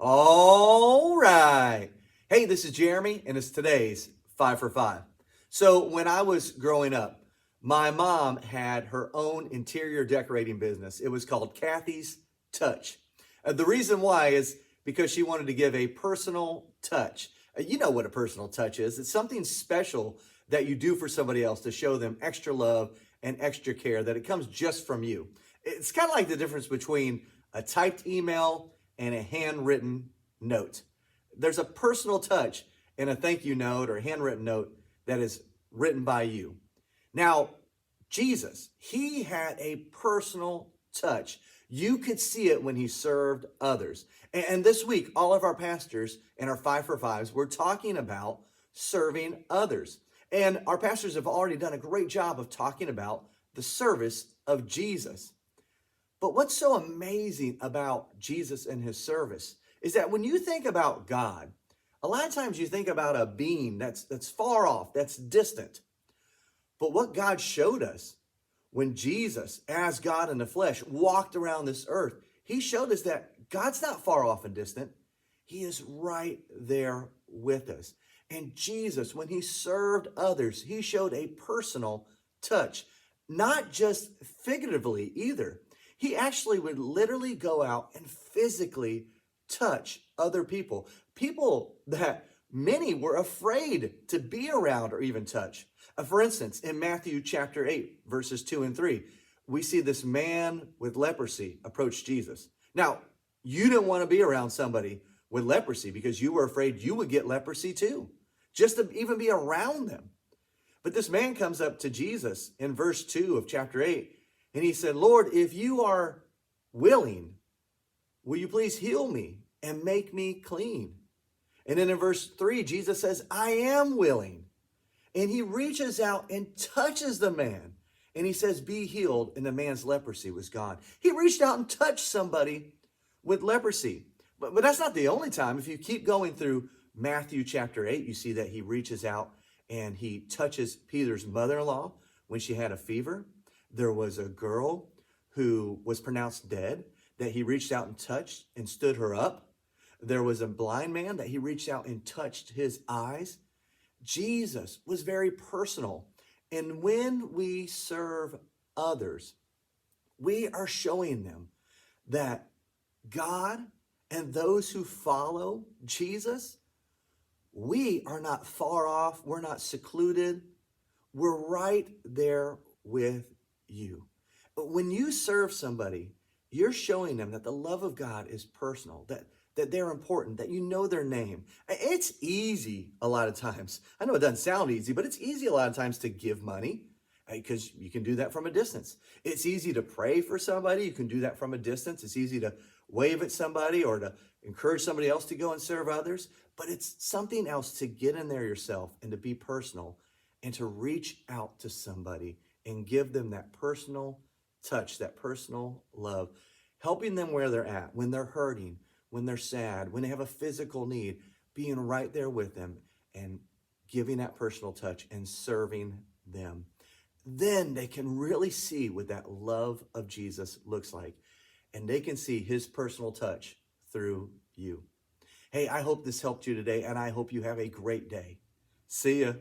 All right. Hey, this is Jeremy, and it's today's 5 for 5. So, when I was growing up, my mom had her own interior decorating business. It was called Kathy's Touch. The reason why is because she wanted to give a personal touch. You know what a personal touch is, it's something special that you do for somebody else to show them extra love and extra care, that it comes just from you. It's kind of like the difference between a typed email and a handwritten note. There's a personal touch in a thank you note or a handwritten note that is written by you. Now, Jesus, he had a personal touch. You could see it when he served others. And this week, all of our pastors and our 5 for 5s, we're talking about serving others. And our pastors have already done a great job of talking about the service of Jesus. But what's so amazing about Jesus and his service is that when you think about God, a lot of times you think about a being that's far off, that's distant. But what God showed us when Jesus, as God in the flesh, walked around this earth, he showed us that God's not far off and distant. He is right there with us. And Jesus, when he served others, he showed a personal touch, not just figuratively either. He actually would literally go out and physically touch other people, people that many were afraid to be around or even touch. For instance, in Matthew chapter 8, verses 2 and 3, we see this man with leprosy approach Jesus. Now, you didn't want to be around somebody with leprosy because you were afraid you would get leprosy too, just to even be around them. But this man comes up to Jesus in verse 2 of chapter 8, and he said, Lord, if you are willing, will you please heal me and make me clean? And then in verse 3, Jesus says, I am willing. And he reaches out and touches the man. And he says, be healed. And the man's leprosy was gone. He reached out and touched somebody with leprosy. But that's not the only time. If you keep going through Matthew chapter 8, you see that he reaches out and he touches Peter's mother-in-law when she had a fever. There was a girl who was pronounced dead that he reached out and touched and stood her up. There was a blind man that he reached out and touched his eyes. Jesus was very personal. And when we serve others, we are showing them that God and those who follow Jesus, we are not far off. We're not secluded. We're right there with you. But when you serve somebody, you're showing them that the love of God is personal, that they're important, that you know their name. It's easy a lot of times. I know it doesn't sound easy, but it's easy a lot of times to give money because you can do that from a distance. It's easy to pray for somebody. You can do that from a distance. It's easy to wave at somebody or to encourage somebody else to go and serve others. But it's something else to get in there yourself and to be personal and to reach out to somebody and give them that personal touch, that personal love, helping them where they're at, when they're hurting, when they're sad, when they have a physical need, being right there with them and giving that personal touch and serving them. Then they can really see what that love of Jesus looks like, and they can see his personal touch through you. Hey, I hope this helped you today, and I hope you have a great day. See ya.